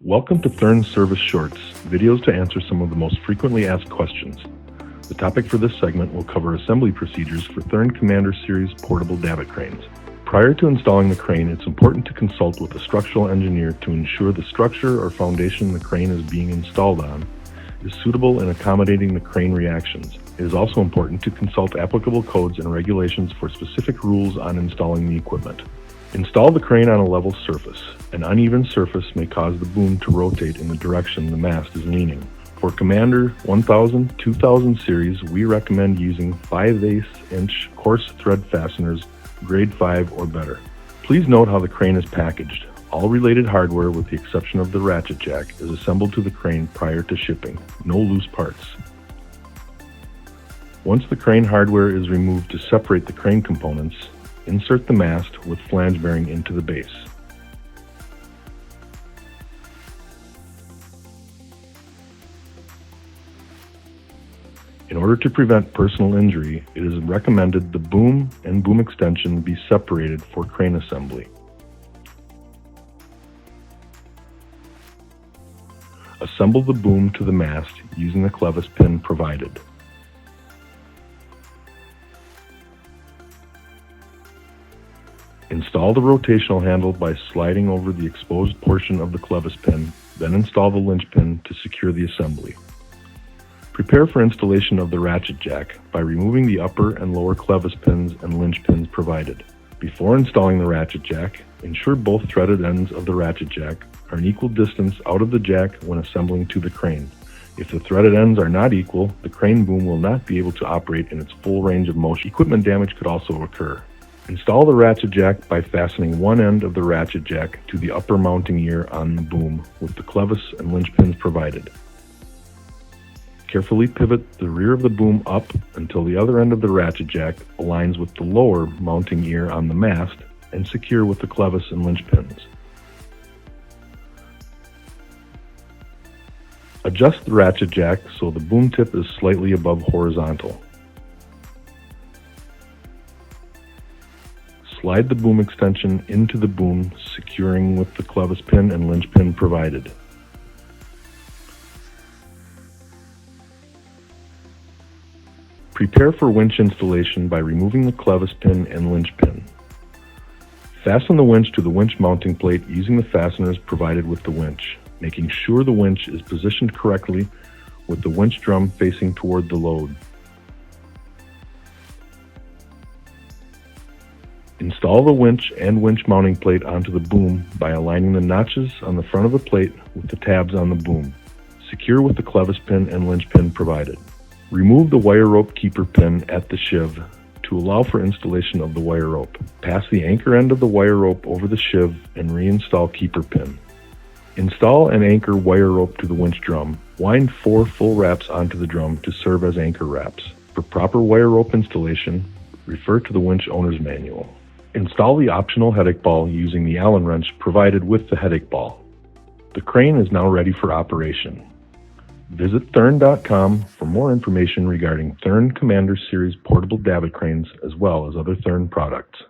Welcome to Thurn Service Shorts, videos to answer some of the most frequently asked questions. The topic for this segment will cover assembly procedures for Thurn Commander Series portable davit cranes. Prior to installing the crane, it's important to consult with a structural engineer to ensure the structure or foundation the crane is being installed on is suitable in accommodating the crane reactions. It is also important to consult applicable codes and regulations for specific rules on installing the equipment. Install the crane on a level surface. An uneven surface may cause the boom to rotate in the direction the mast is leaning. For Commander 1000, 2000 series, we recommend using 5/8 inch coarse thread fasteners, grade 5 or better. Please note how the crane is packaged. All related hardware, with the exception of the ratchet jack, is assembled to the crane prior to shipping. No loose parts. Once the crane hardware is removed to separate the crane components, insert the mast with flange bearing into the base. In order to prevent personal injury, it is recommended the boom and boom extension be separated for crane assembly. Assemble the boom to the mast using the clevis pin provided. Install the rotational handle by sliding over the exposed portion of the clevis pin, then install the linch pin to secure the assembly. Prepare for installation of the ratchet jack by removing the upper and lower clevis pins and linch pins provided. Before installing the ratchet jack, ensure both threaded ends of the ratchet jack are an equal distance out of the jack when assembling to the crane. If the threaded ends are not equal, the crane boom will not be able to operate in its full range of motion. Equipment damage could also occur. Install the ratchet jack by fastening one end of the ratchet jack to the upper mounting ear on the boom with the clevis and linch pins provided. Carefully pivot the rear of the boom up until the other end of the ratchet jack aligns with the lower mounting ear on the mast and secure with the clevis and linch pins. Adjust the ratchet jack so the boom tip is slightly above horizontal. Slide the boom extension into the boom, securing with the clevis pin and linch pin provided. Prepare for winch installation by removing the clevis pin and linch pin. Fasten the winch to the winch mounting plate using the fasteners provided with the winch, making sure the winch is positioned correctly with the winch drum facing toward the load. Install the winch and winch mounting plate onto the boom by aligning the notches on the front of the plate with the tabs on the boom. Secure with the clevis pin and linch pin provided. Remove the wire rope keeper pin at the sheave to allow for installation of the wire rope. Pass the anchor end of the wire rope over the sheave and reinstall keeper pin. Install and anchor wire rope to the winch drum. Wind 4 full wraps onto the drum to serve as anchor wraps. For proper wire rope installation, refer to the winch owner's manual. Install the optional headache ball using the Allen wrench provided with the headache ball. The crane is now ready for operation. Visit Thurn.com for more information regarding Thurn Commander Series portable davit cranes as well as other Thurn products.